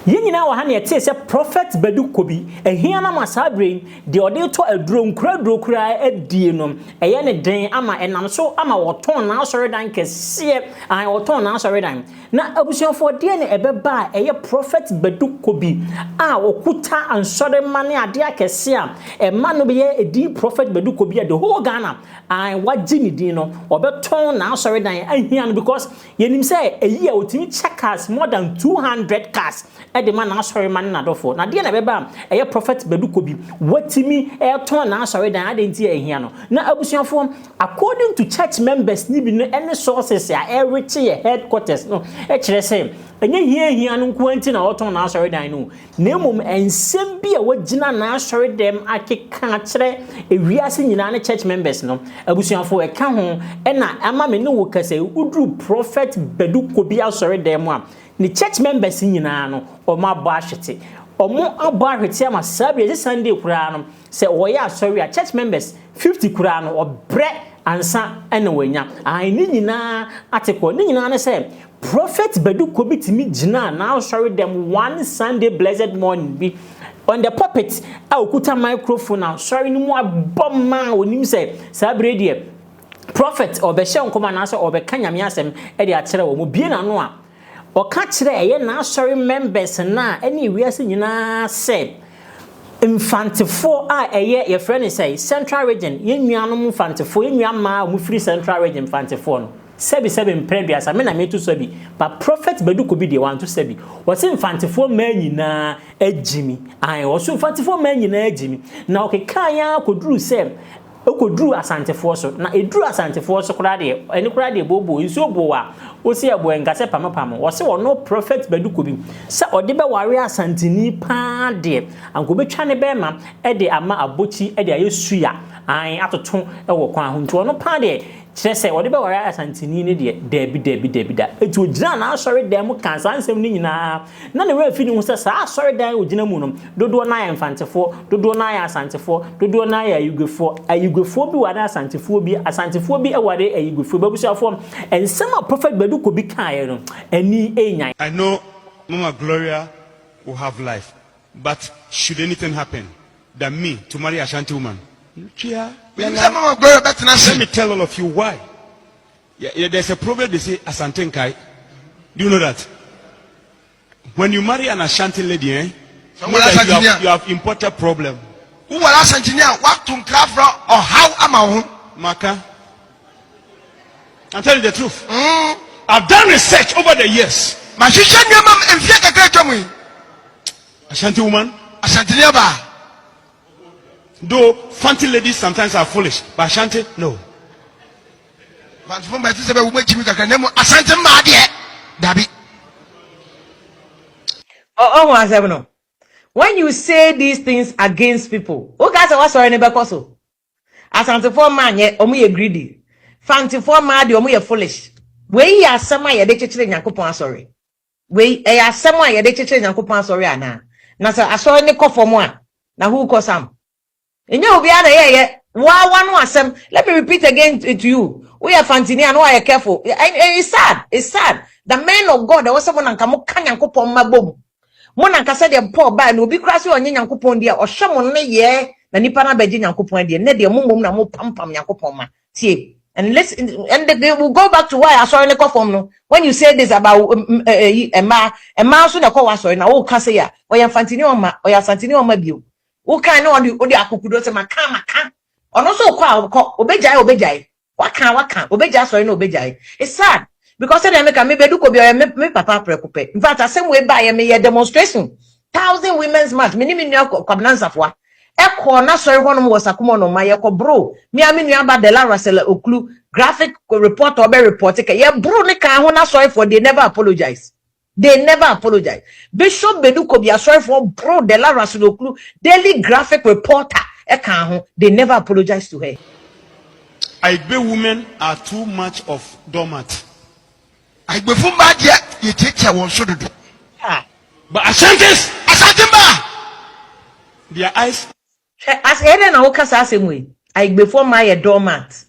Yina wa hane yete se prophet Badu Kobi ehia na masabrain de ode to aduro nkraduro kura adie no eye ne den ama enam so ama woton na asore dan kese an woton na asore dan na abusuafo de ne ebeba eye prophet Badu Kobi a okuta ansore mane ade akese a ema no be edi prophet Badu Kobi the whole Ghana an waji ni din no obeton na asore dan ahia no because yenim say eyi a otimi checkers more than 200 cars the man na sorry man na dofo na de na beba eye prophet Badu Kobi watimi ton na sorry dan adenti ehia no na abusuafo according to church members ni bi no any sources ya reach your headquarters no e kire say enye hia no nko na oton na sorry dan no na mum ensem bi a wagina na sorry dem akeka kire ewiase nyina na church members no abusuafo e ka ho e na ama me no wo kase udru prophet Badu Kobi asori dem a ni church members nyina no omo abo ahwete omo abo ahwete ama sabe je Sunday kura no se oya asori a church members 50 kura no obre ansa ene wanya ai ni nyina ateko ni nyina ne se prophet Badu Kobi timi gina na asori dem one Sunday blessed morning bi on the pulpit a okuta microphone now sorry ni mu aboma onim se sabe die prophet obehye nkoma na so obeka nyame asem e de akere wo mu bie na no a oka kire eye na sorry members na any wiase nyina said infantifo a eye your friend say central region yenuanom infantifo yenuama mu free central region infantifo no sebi mprebiasa me na metu sebi but prophet Badu Kobi de want to sebi wose infantifo ma nyina agimi ai wose infantifo ma nyina agimi na okeka ya koduru se okoduru asantefo so na eduru asantefo so kura de eni kura de bobo nso bowa osi ebo engase pamapam wose wono prophet Badu Kobi se ode be ware asantini pa de anko betwa ne be ma e de ama abochi e de ayesuya ai atoto e wo kwan ho nti wono pa de kire se ode be ware asantini ne de debi da eti ogina na asori dem kansa nsem ni nyina na ne we fini ho se sa asori dan ogina mu no dodo na ya infantefo dodo na ya asantefo dodo na ya ayigwefo bi wada asantefo bi e wade ayigwefo babusuafo ensem a prophet Badu Kobi kan no ani enyan. I know Mama Gloria will have life, but should anything happen that me to marry a Ashanti woman, let me tell all of you why. Yeah, there's a problem they say Asante Nkai. Do you know that? When you marry an Ashanti lady, you have imported problem. Who will Ashanti what to craft or how am I? Maka, I'm telling you the truth. I've done research over the years. Ashanti woman, Ashanti though FANTI ladies sometimes are foolish, but Ashanti, no. When you say these things against people, who guys are sorry never so? Ashanti for man, ye omu greedy. FANTI for man, the omu foolish. We are someone ye de chechire Nyankopon sorry. We are someone ye de chechire Nyankopon sorry ana. Na so asori ne kofo mo a na who cause am. Enye obi ana ye wa no asem. Let me repeat again to you. We are FANTI and why careful. It's sad. It's sad. The men of God there was someone anka mo kan Nyankopon mabom. Mo na nka se de Paul ba na obi krase onye Nyankopon dia o hwe mo ne ye na nipa na beje Nyankopon dia ne de momom na mo pampam Nyankopon ma. Tie. And listen, and they will go back to why I saw in the coffin. No, when you say this about a man, so the call sorry now. Oh, can say ya. Or your Fantini or your Santini or my view. Who can know the Akudo say Maka? Or not so called Obejai. What can Obeja sorry no Obejai. It's sad because they make a maybe do could be me papa preoccupy. In fact, the same way by a demonstration. 1,000 women's march, minimum covenants of what. Eko na sorry one was akuma no ma yeko bro me ami nuaba de la rasela oklu graphic report or be report ke ye bro ne kan ho na sorry for they never apologize Bishop Badu Kobi sorry for bro de la rasela oklu daily graphic reporter e kan ho they never apologize to her. Igbe women are too much of doormat. Igbe fumba dia ye teacher won so do but Ashanti their eyes as ere na wo kasa asem we I before my doormat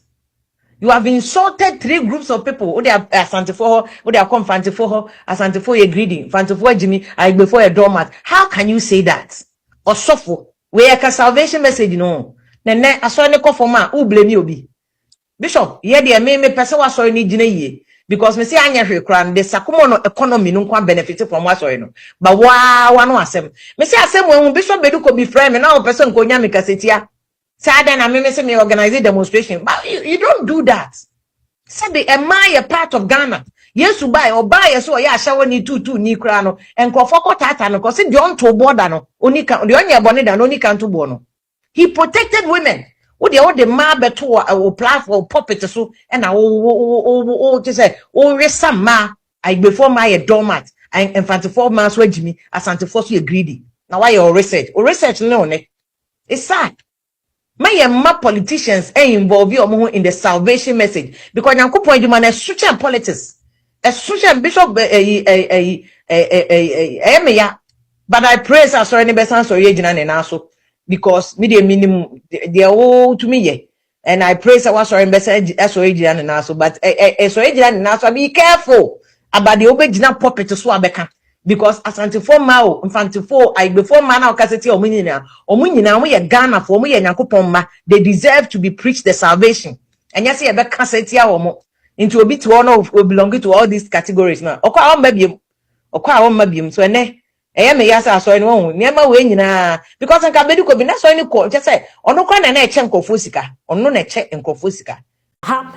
You have insulted 3 groups of people. Who they are Asante for, who they are come Fanti for, Asante for a greedy, Fanti for Jimmy, I before a doormat. How can you say that? Or suffer? We are a salvation message, no. Then I saw any call for man who blame you be. Bishop, yeah, dear me person was so in ye. Because me say anya hwe kran the sakumo economy no kwa benefit from what so no. But one was him. Me say asem when Bishop Badu Kobi friend me now person ko nya me kasetia. Say then I me say me organize demonstration. But you don't do that. Say the a part of Ghana. Yes, buy or buy so ya shawo ni tutu ni kra no. Enkofo ko tata no cause the on to border no. Oni kan the onya bone da no oni kan to bo no. He protected women. What the ma beto or platform puppet so and just say some ma I before my doormat and FANTI months wage me as anti-force you greedy. Now why your research? Or research no ne? It's sad. My ma politicians involve you in the salvation message because now point you man a social politics. A social bishop but I praise us or any best answer and also. Because media minimum they are all to me yeah. And I praise our sorry message and also but and also be careful about the original puppet to swabeka because Asante for Mao Fanti for I before man or cassette or munina we are Ghana for me and Yakupoma they deserve to be preached the salvation and yes yeah back cassette or more into a bit one of belonging to all these categories now or maybe so me yasa so any one niema we nyina because nka Badu Kobi na so any ko je say ono kwa na eche nkofo sika ono na eche nkofo sika ha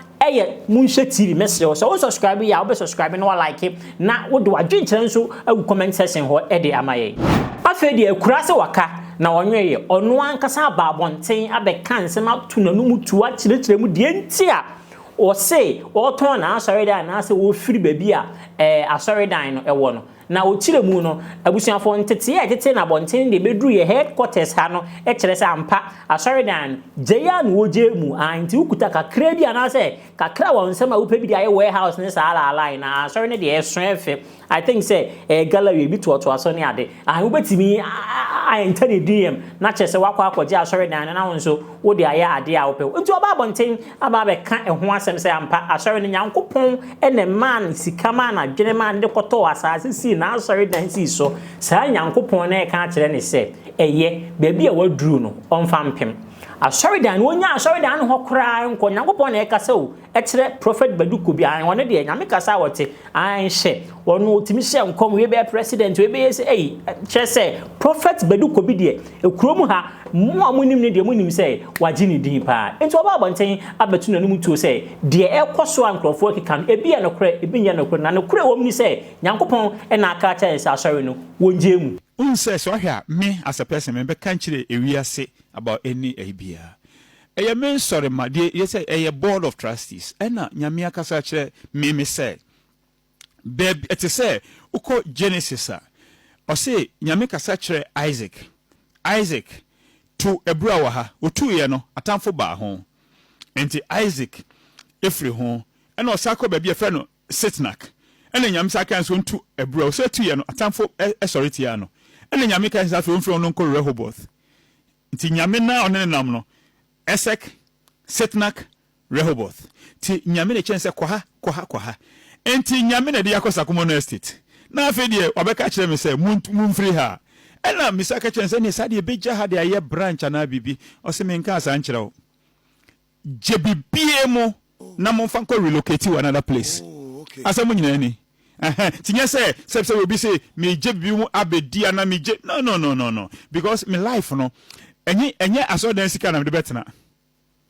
Munshe TV message so subscribe ya obe subscribe no like na wo do adwenkyere nso comment section ho e de amaye afa de akurase waka na onweye ono ankasa baabonten abeka nsem atunanum tuwa kyerɛkyerɛ mu de ntia o say o ton na asɔre dan na say wo firi baby a asɔre dan no ɛwɔ no na o kyerɛ mu no abusuafo ntete na bonten de bedru ye headquarters ha no kyerɛ sɛ ampa asɔre dan jeya no oje mu anti ukuta kakra bi ana sɛ kakra wɔ nsɛm a wopɛ bi de aye warehouse ne saa ala na asɔre ne de ɛso efe I think say gallery bi to aso ne ade wo betimi enter the DM na kyerɛ sɛ wakɔ akɔgye asɔre dan na nso wo de aye ade a wopɛ nti oba bonten aba be ka ɛho asɛm sɛ ampa asɔre ne nyankopɔn ene man sika man adwene man de kɔtɔ asase si na sorry dan si so sa nyankopon na e ka kire ne se eye baabi a waduru no onfa mpem asori dan wonya asori dan ho kora nko nyankopon na e ka se o e kire prophet Badu Kobi an won de nyame kasa wote an hye wono otimi hye nkom we be president we be se kire se prophet Badu Kobi de e kurom ha mo amunim ne de munim se waji ne din pa enti oba abonten abetu nanum tuo se de e koso ankrofo kikan e bia no kora e binya no kora na no kora wom ni se nyankopon e na aka kire se asori no wonje mu unse so hwa me as a person me be kan kire ewiase about any abia men sorry ma de you say board of trustees na nyame akasa kire me say baby it say uko Genesis o say nyame kasa kire Isaac to ebra wa ha otu ye no atamfo ba ho enti Isaac efri ho na o sako ba bi efre no Sitnak na nyame saka nso ntu ebra o say tu ye no atamfo sorry tia no na nyame kan sa fro no nko Rehoboth nti nyame na onene nam no Esek Sitnak Rehoboth ti nyame ne chense kwaha enti nyame na de yakosa komo no estate na afedie obeka kire me say mumfiri ha ena misaka chense ne sade beja ha de aye branch na bibi o se me nka asa nkyerɛ wo je bibie mo na momfa nko relocate to another place asa mo nyina ni tinya say we be say me je bibi mu abedi ana me je no because me life no enye aso dan sika na me de betena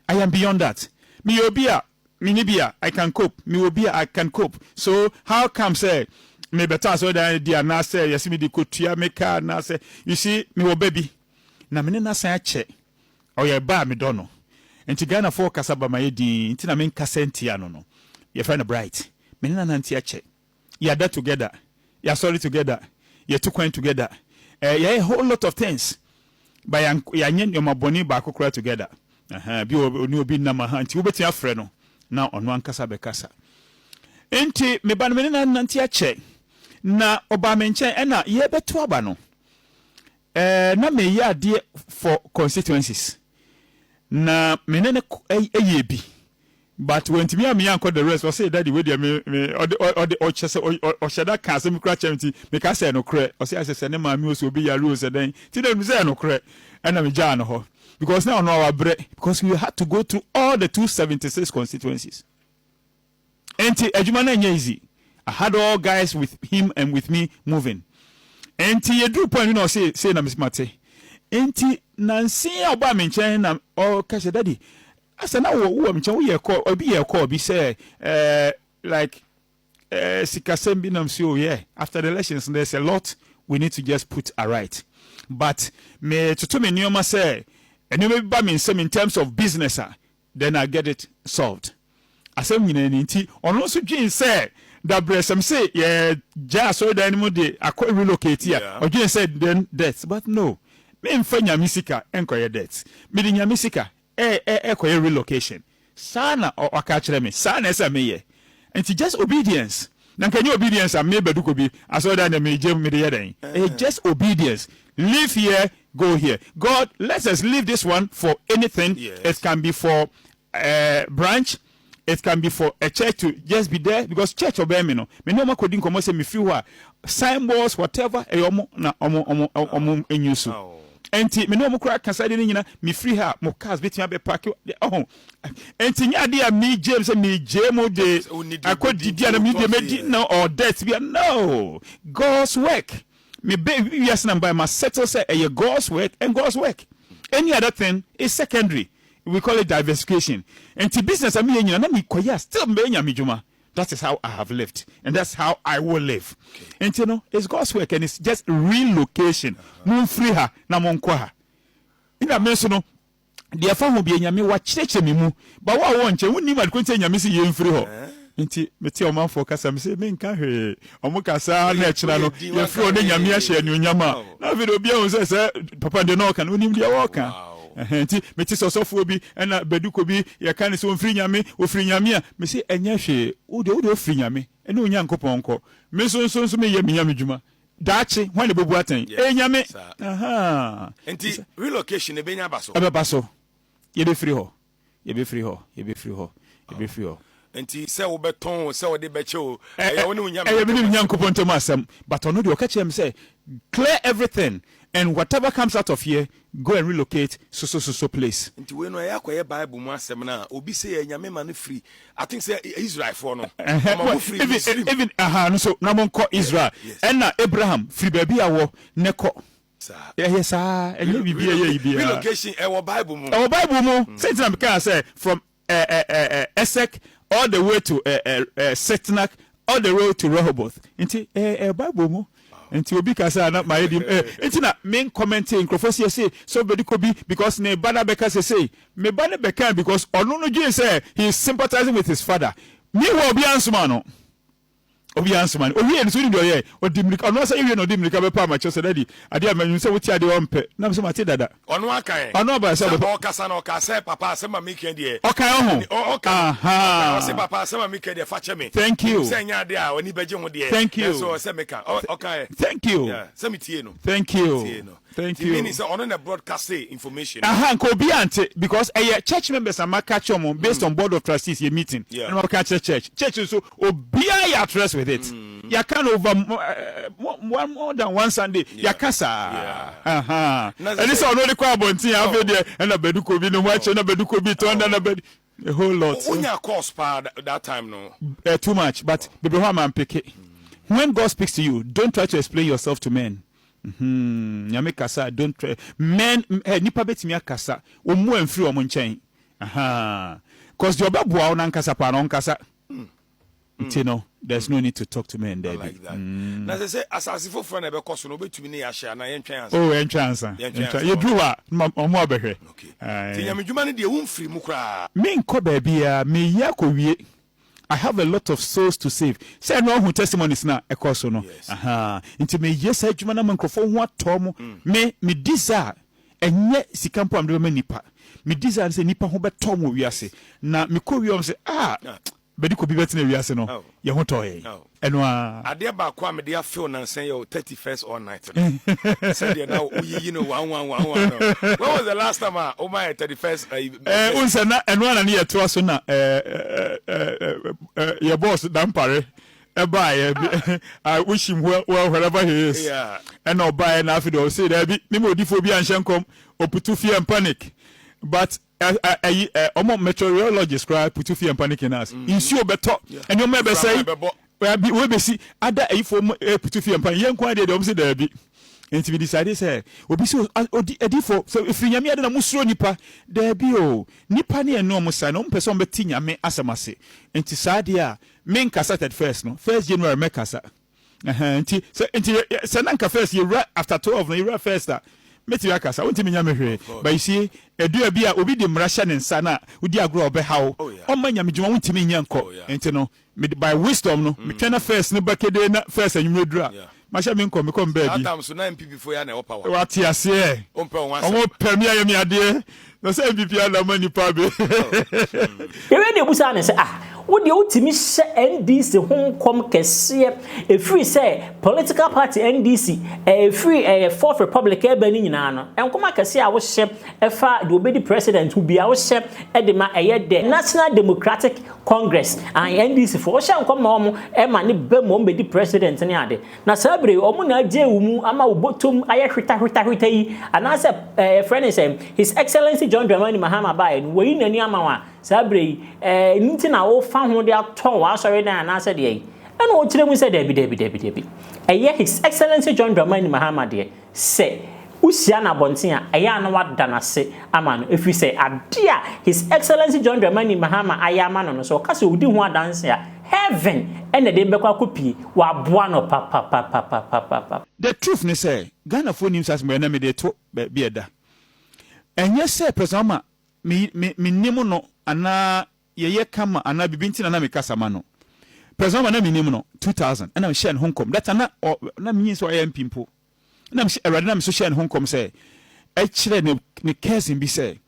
I am beyond that me obia minibia I can cope me obia I can cope so how come say me better so dan dia na say yes me di kotua me car na say you see me wo baby na me na san ache oye ba me do no enti Ghana for kasaba ma yedi enti na me nkasenti ano no ye find a bright me na nanti ache ya that together ya sorry together ya two coin together ya a whole lot of things by ya nyen your maboni ba kokora together bi oni obi na ma anti wobeti afre no na ono ankasa be kasa enti me ba me na nanti ache na oba me nchen na ye beto aba no na me ye ade for constituencies na me ne eye bi But when to me uncle the rest was say daddy with me or shada can some crash empty make us say no cre or say I say my muse will be your rules and then till them say no cre and I'm Jan ho because now no our break because we had to go through all the 276 constituencies. And Ejumana easy. I had all guys with him and with me moving. And you do point say na Miss Mate. And Nancy Obama China or Kasha daddy. I said, now, we are call or be a call, be say, like, Sikasembinam, so yeah, after the elections, there's a lot we need to just put right. But, me to me, Nioma say, and you may buy me some in terms of business, then I get it solved. I said, on also Jane say, that Bressam say, yeah, just so the animal day, I could relocate here. Or Jane said, then deaths, but no, me and Fenya Misika, enquire deaths, meaning Yamisika. Relocation. Sana or catch me. Sana esa meye. And it's just obedience. Now can you obedience and me Badu Kobi as well than the me just obedience. Live here, go here. God, let us leave this one for anything. Yes. It can be for branch. It can be for a church to just be there because church obey me no. Me no ma kodin komo say me free signboards whatever na omo enyusu. Enti me no mo kura kasa de nyina me free her mo cars betia be park enti nya de me James me jemo de akodi dia na me de me no or death be no God's work me baby yes na by my settle say God's work and God's work any other thing is secondary. We call it diversification. Enti business am nyina na me koya still me nya me juma. That is how I have lived, and that's how I will live. Okay. And you know, it's God's work, and it's just relocation. Moon free her, na mon kwa. In a mention, the affair will be a yami watch me mu. But what I want you, wouldn't even continue yamisi yen free her. Inti, Metio man for Casam say, men can he, Omokasa, natural, you're free on Yamia share new yama. Now, video be says, Papa de Norcan, wouldn't be a walker. Enti metis osofobi na Badu Kobi ya kan so mfiri nyame ofiri nyame a me se enya hwe wo de ofiri nyame ene onyankopon ko me so me ye me nyame djuma daachi hwan le bobu aten nyame aha enti relocation e benya baso abebaso ye be free ho ye be free ho enti se wo beton se wo de beche o ya woni nyame e be nyankopon tem asem but ono de o ka chem say clear everything. And whatever comes out of here, go and relocate so place. Nti we no ya kwaye Bible mu asem na obi say nyame ma no free. I think say Israel for no. Even no so na mon ko Israel. And na Abraham free baby awo neko. Yes sir. Relocation our Bible mu. Our Bible mu. Say na can say from Esek all the way to Setnak all the way to Rehoboth. Nti Bible mu. Enti obi kasa na my enti na main commenting prophecies say so Badu Kobi because ne bana beka say me bana beka because ono no gye say he is sympathizing with his father me wo obi ansoma no obi enso ni do ye odimrika ono say we no odimrika be pa ma che say daddy ade amanyu say wuti ade ompe na so mate dada ono akan ono ba say o kasa na o kasa papa say ma make de okay o aha say papa say ma make de fa che me thank you say nya de a oni beje ho de thank you so say make okay thank you yeah say me tie no thank you thank you meaning say on the broadcast information ko bi ante because church members are catch on based on board of trustees your meeting and we catch church so obia ya address with it you can over more than one Sunday ya kasa and this on only kwa bonti have there and na Badu Kobi no watch na Badu Kobi to under na Badu a whole lot unya course pa that time no too much but baby how man pick it when God speaks to you don't try to explain yourself to men. Nyame kasa don't try men nipa betimi akasa omu amfiri omo nchen cause the obabua ona nkasa pa na nkasa no there's no need to talk to men there like that na say asase fofo na be koso no betumi ne ya share na yentwen ansa yentwen ansa you do ha omo abehwe ti nyame djuma ne de wumfiri mu kra me nko ba bia me ya kowie I have a lot of souls to save. Say no who testimonies na ekoso no. Inti me yes adwuma na microphone ho atom me desire enye sikampo amde me nipa. Me desire say nipa ho betom wiase. Na me ko wiom say Badu Kobi betina wiase no ye ho toye eno a ade ba kwa me dey feel na say your 31st all night said you now you know 1111 when was the last time oh my 31st unsa na eno na ye to so na your boss dampare I wish him well wherever he is. Yeah. And no buy an afido say there be ni modifobia and shankom or put to fear and panic. But meteorologist cry put to fear and panic in us. In sure better and you may say we be see other a form put to fear and panic. Young quite say there be. And we decided say we be so so if you na musro nipa there be nipa ni enormo say no person be tinya me asamase. Enti sadia men kasa first no 1st January me kasa enti so nanka first you after 12 no you first that meti ya kasa wonti menya mehwe but you see edu bia obi de mrahya ne nsa na odi agro obe hawo o manya medjuma wonti menya nko enti no by wisdom no me twena first no bakede na first anwumredura masha me nko me kom ba bi adam so na MPP fo ya na power what ya say o premier ya mi ade no say MPP ala mani pa be ewe de busa ne say wo de utimi hye NDC honkom kese efiri say political party NDC efiri Fourth Republic eba ni nyina no enkoma kese a wo hye efa de obedi president hu bia wo hye de ma de National Democratic Congress and NDC for wo hye enkoma omo ema ne be mo bedi president ni ade na sabre omo na agye wumu ama obotom aye hweta yi ana say friend is His Excellency John Dramani Mahama Baye no yi nani ama wa sabre nti na wo fa ho de aton wa sorry na na say de and o kire mu say debi His Excellency John Dramani Mahama de say usia na bonten a na wada na se ama no efi say ade a His Excellency John Dramani Mahama ayama no so ka se odi ho adanse a heaven and de bekwa kopi wa boa no pa. The truth ne say Ghana for news as me na me de to be eda enye say presama me nimu no ana ye kama ana bibinti na me kasama no presama na me nimu no 2000 ana me share Hong Kong that na me yin so MP mpo na me erade na me so share Hong Kong say e kire ne cousin bi say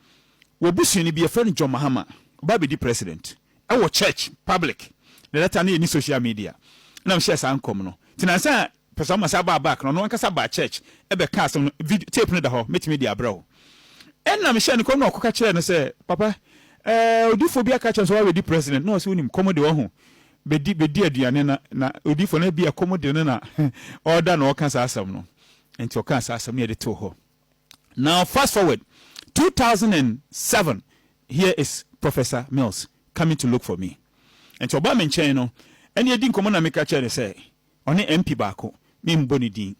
wo busu ni bi e friend John Mahama ba be di president e wo church public that na ni social media na me share Hong Kong no tinansa presama sa ba back no no nkasa ba church e be ka asem video tape no da ho metimi di abro na me share ne kom no okoka kire no say papa odifo bia ka chanso wa di president no so unim komode wo ho bedi aduane na odifo na bia komode no na order na oka sa asam no enti oka sa asam ne de to ho. Now fast forward 2007 here is Professor Mills coming to look for me enti oba me nchen no ene edi nkomo na me ka kire say one MP baako me mboni din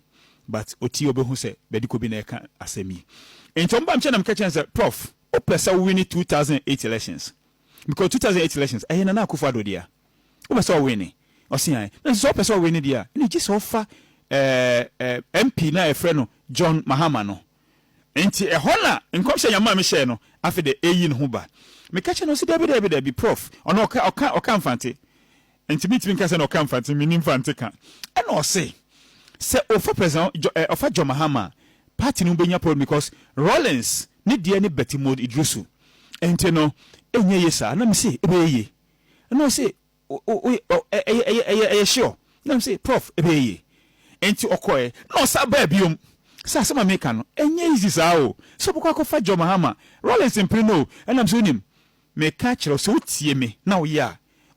but oti obehu say Badu Kobi na eka asemi enti omba mche na me ka kire say prof Opesa winning 2008 elections because 2008 elections na Akufo-Addo dia Opesa winning osia na so Opesa winning dia ni just offer MP na efreno John Mahama no enti hola nkomhye nyama me share no afi de Eiii no ho ba me ka che no se da bi prof ono oka mfante enti bitimi nka se no oka mfante minim mfante ka na o se offer president offer John Mahama party no benya problem because Rollins ni dia ni Betty mode idrusu ente no enye yesa na me say ebeye no say sure na me say prof ebeye enti okoe no sa ba biom sa sama meka no enye easy sa o so bokwa ko fa John Mahama Rollins imprino and am so nim me ka kire so tie me na o ya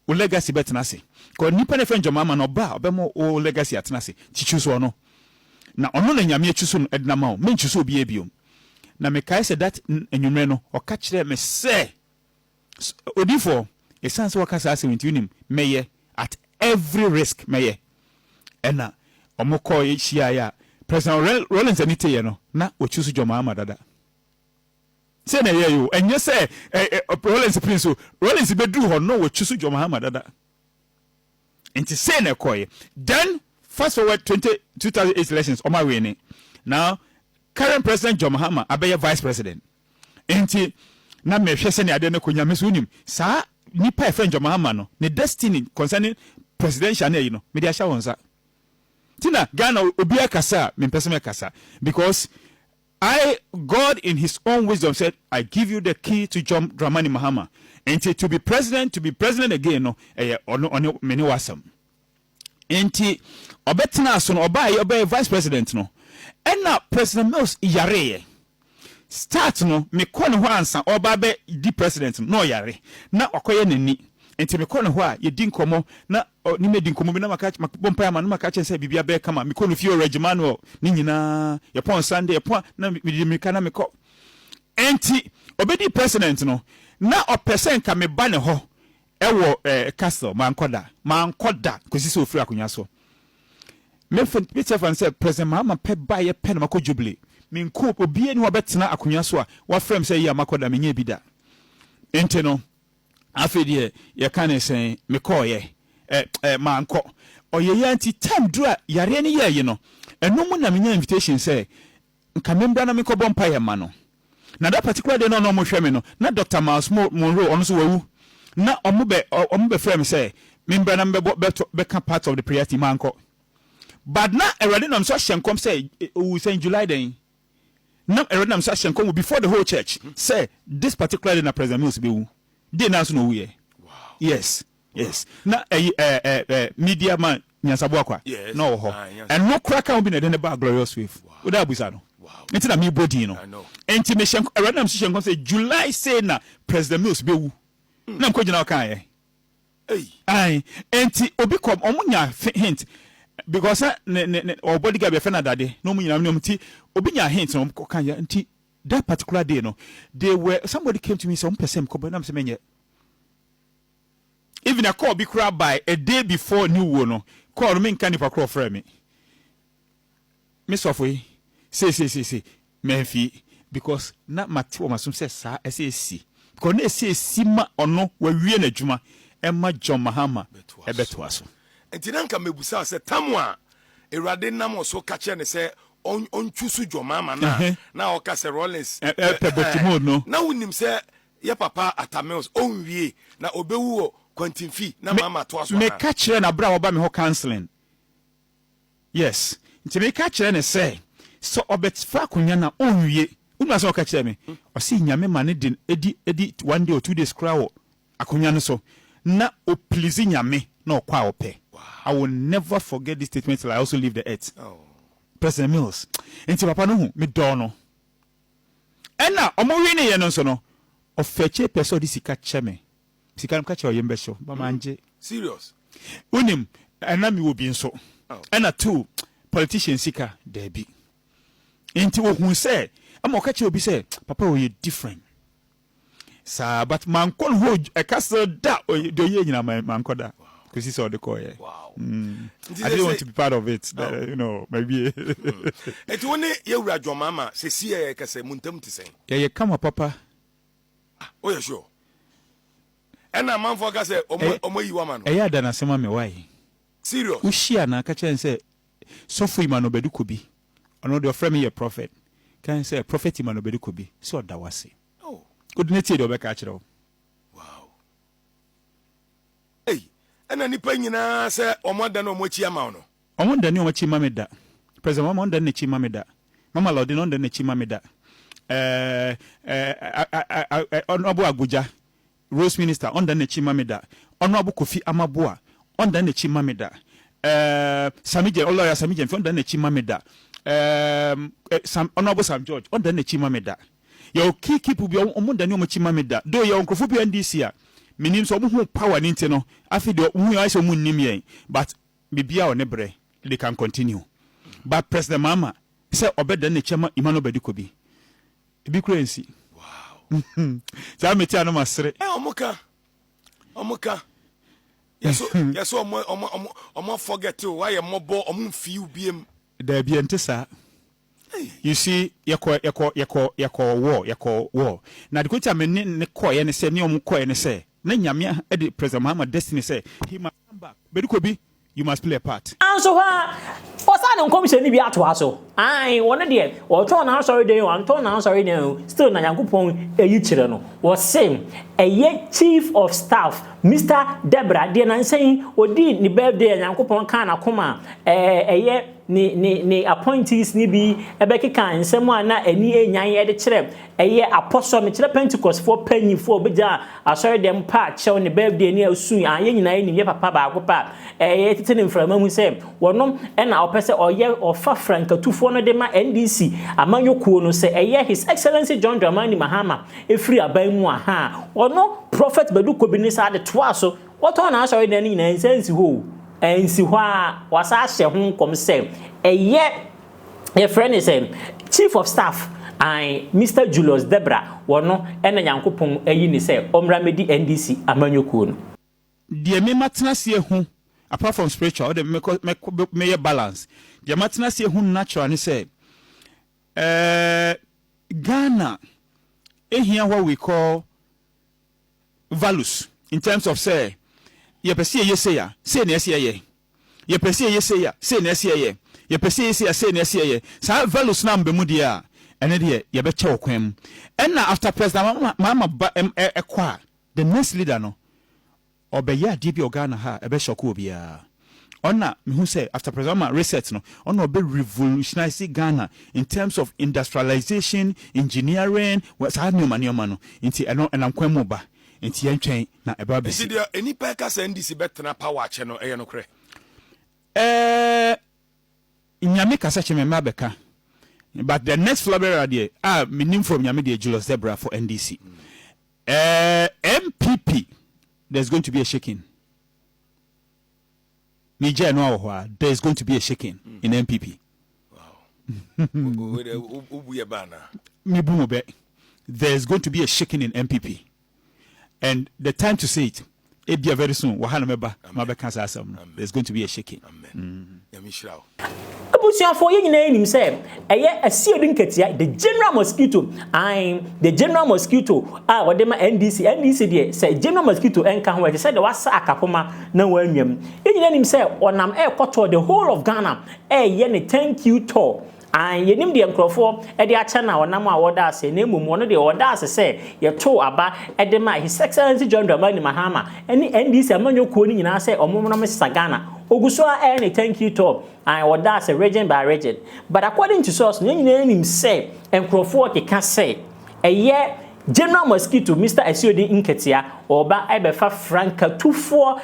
o legacy betna se ko nipa na friend John Mahama no ba obemo o legacy atna se chichu so no na ono na nyame achuso no edna ma o me nchuso obi ebiom na me kai se that enwumre no o ka kire me se odifo esanse wakasa ase wintunim meye at every risk meye ena omoko yishia ya President Rollins anite no na ochuso John Mahama dada se na ye yo enye se Rollins prince Rollins bedru ho no ochuso John Mahama dada enti se na koye then fast forward 2008 elections on my way now current president John Mahama abeye vice president enti na me hwese ne ade ne konya me so unim sa nipa e friend John Mahama no ne destiny concerning presidential na yi no me dia sha wonsa tina Ghana obi akasa me pese me kasa because God in his own wisdom said, I give you the key to John Dramani Mahama. And to be president again, no, many wasam. And obetina son obey vice president, no. And now President Mills yare. Start no, me kone wansa obabe di president no yare. Na okoye neni. Enti me kone hwa ye din komo na ni me din komo bi na maka bompa ya manuma ka chense bibia be kama me kone fio regimanuel ni nyina ye pon Sunday ye pon na me kana me ko enti obedi president no na opesen ka me ba ne ho ewo castle mankoda kosi so ofiri akonya so me fan say president mama pe ba ye pe na mako jubilee me nko obi ani obetena akonya so a wa frame say ya makoda me nya bi da enti no afedi ye kan say me call ye manko oye yanti time dura yare ni ye no eno mu na me nya invitation say nka membra na me ko bompa ye ma no na that particular day no mo hwe me no na Dr. Miles Monroe ono so wawu na ombe frame say membra na be can part of the prayer team manko but na erade na so hyenkom say we say in July then na erade na so hyenkom before the whole church say this particular day na President Mills be wu dey na so no wu ye. Wow. Yes na media man nyansabo akwa no ho and no cracker will be na den ba glorious wave we da busa no enti na me body no enti me hyenkom erade na so hyenkom say July say na President Mills be wu na mko gina kan ye ai enti obi kom omunya hint because or bodyguard be fena dade no mu nyina no mti obi nya hint no kan ye enti that particular day no somebody came to me some person ko na me menye even a call be crab by a day before new wo no call me kan nipa call frame me miss of we say menfi because na mate o masum say sa esi because na esi ma ono wa wie na djuma Emma John Mahama ebeto aso enti nanka mebusa se tamwa erade nam so ka che ne se on chusu Jomama na o ka se Rollins no na wonim se ye papa Atamels on wie na obewu Quentin Fee na mama to aso me ka kire na bra oba me ho counseling yes enti me ka kire ne se so obetfa konya na on wie una so ka kire me o si nyame ma ne din edi 1 day or 2 days krawo akonya no so na o please nyame na okwa ope. I will never forget this statement till I also leave the earth. President Mills enti papa no hu me do no ena omowi ne ye no so no ofeche peso di sika cheme sika m ka che oyembe sho ba manje serious unim ena mi wo bi nso ena two politicians sika there be enti wo hu say am o ka che obi say papa wo ye different sa but man kon ho e castle da do ye nyina man koda because he saw the call. Wow. I didn't want to be part of it. You know, maybe. It only you were your mama. Say, see, I can say, Muntum to say. Yeah, you come, Papa. Oh, yeah, sure. And a man for us say, oh, you woman. Yeah, then I say, Mammy, why? Serious. Ushia na catch and say, so free man Badu Kobi. Another friend me a prophet. Can say a prophet man Badu Kobi. So that was it. Oh. Good nature, do back at you. Wow. Hey. And any penny na say omoda no mochi ama no omoda ni omochi mameda president mama onda ne chi mameda mama lord no onda ne chi mameda onobu abuja rose minister onda ne chi mameda onobu kofi amaboa onda ne chi mameda samije lawyer samije onda ne chi mameda onobu Sam George onda ne chi mameda yo keep bi omoda ni omochi mameda do yo nkrofo bi ndc a minim so mu power nti no afi de mu ya so mu nim yen but bibia o ne bre they can continue but President Mama say obeda ne chema Emmanuel Badu Kobi ebi currency wow ja meti anu masere omuka yes omo forget why e mobo omo fiu biem da bi ntesa you see yako war na de ko ta me ne koye ne se ne omo koye ne se na nyame edi President Mahama destiny say he must come back Badu Kobi you must play a part anso ha osana commission ni bi ato aso ai wona de o to na sorry den o to na sorry den still na yankopon eyi kire no wo same eye chief of staff Mr. Debra de na nsen odi ni birthday yankopon kan na koma eye ni appointees ni bi ebekeka nsem a na ani enyan ye de kire eye apostle me kire Pentecost for panyi for beja asori dem pa chew ne birthday ni asu anye nyina ni ye papa ba akopa eye tete ne mframa hu se wonom na opese oye ofa frankatufo no de ma NDC amanyokuo no se eye His Excellency John Dramani Mahama efiri aban mu aha ono prophet Badu Kobi ni sa de toa so woto na asori dem ni nyina nsensi ho ensi ho a wasa hye ho kom se eye your friend is chief of staff and Mr. Julius Debra wono ena Nyankopon ayi ni se omra medi NDC amanyokuo no de me matena se hu apart from spiritual de me balance de matena se hu natural ni say Ghana here what we call values in terms of say ye pese ye say ya say na say ye ye pese ye say ya say na say ye ye pese ye say na say ye sa values na mbemu dia ene de ye be che okwam and after president mama ekwa the next leader no obeya DB Ghana ha ebe shoku obia ona me hu say after president reset no ona obe revolutionize Ghana in terms of industrialization engineering what sa no no nti eno enam mu ba nti yentwen na eba be see there any peka say NDC betena power che no no kre nyame kasa che me mabeka but the next flabber there meaning from nyame de Julius Debra for NDC MPP there's going to be a shaking. Niger no there's going to be a shaking in MPP. Wow. There's going to be a shaking in MPP. And the time to say it be very soon. There's going to be a shaking. Amen. Abusia for you name say eye asiodin ketia the general mosquito the general mosquito wadema NDC de say general mosquito enka ho say the wasa akapoma na wanwam you name say onam koto the whole of Ghana ye ne thank you tour and yenim de enkrofo e de acha na onam a woda ase na emum no de woda ase say ye to aba e de ma His Excellency John Dramani Mahama any NDC amanyokuo ni nyina say omomno Mr. Ghana Ogusua any thank you to and what that's a region by region. But according to source, him say and Crawford can say a year General Mosquito, Mr. Asiodi Inketia, or ba Ebefa Franca 24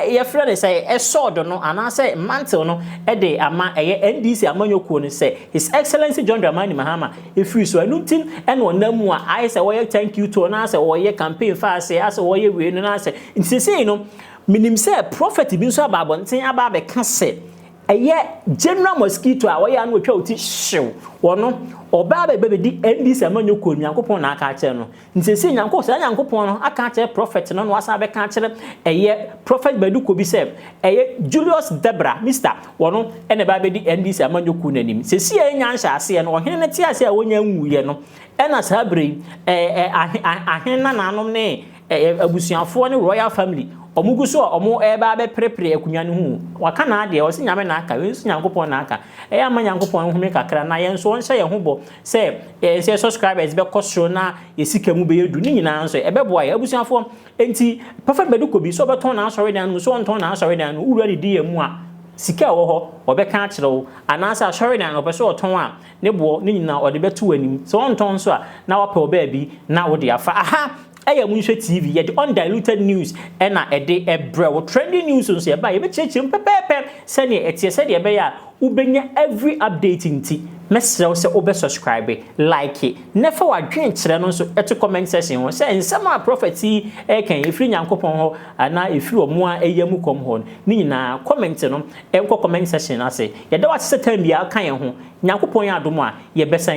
your friend say a sword no and I say mantle no a day ama a NDC amanyokuo say His Excellency John Dramani Mahama if you so anything and one them I say why thank you to and I say why campaign fast say as why we no I say say no minim say prophet bi so ababonten aba be ka say eye general mosquito a we anu twa oti hyew wono oba be di NDC amanyokuo Nyankopon na aka kire no nsese Nyankopon no aka kire prophet no wasa be ka kire eye prophet Badu Kobi say eye Julius Debra Mr. wono ene ba be di NDC amanyokuo nanim sese enya nhya ase no ohene ne ti ase a wonya nwuye no ena sabre ahena nanom ne abusuafo ne royal family omuguso omo eba be prepare akunwa ne hu waka na ade o se nyame na aka wensu Nyankopon na aka ama Nyankopon hu me kakra na yenso on hye ye hu bo se se subscribers be kosoro na yesika mu be yedu ni nyina nso ebe bo ya abusuafo enti prophet Badu Kobi so beton na asori dan so on ton na asori dan uru ade di emu a sika wo ho obeka a kire wo anasa asori dan obeso oton a ne bo ni nyina ode betu anim so on ton so a na wape oba bi na wo de afa aha Aya Munshe TV, yet undiluted news, and a day a brew trending news on say by a church in Pepe, Sanya Etia said Yabaya, Ubenya every updating tea. Message say over subscribe, like it. Never a drink channel so at a comment section was saying some prophecy, can if you Nyankopon ho, and now if you are more a yamu come home. Nina commenting on comment section, I say, ya do what certain be our kind home. Nyankopon ya do more, ye best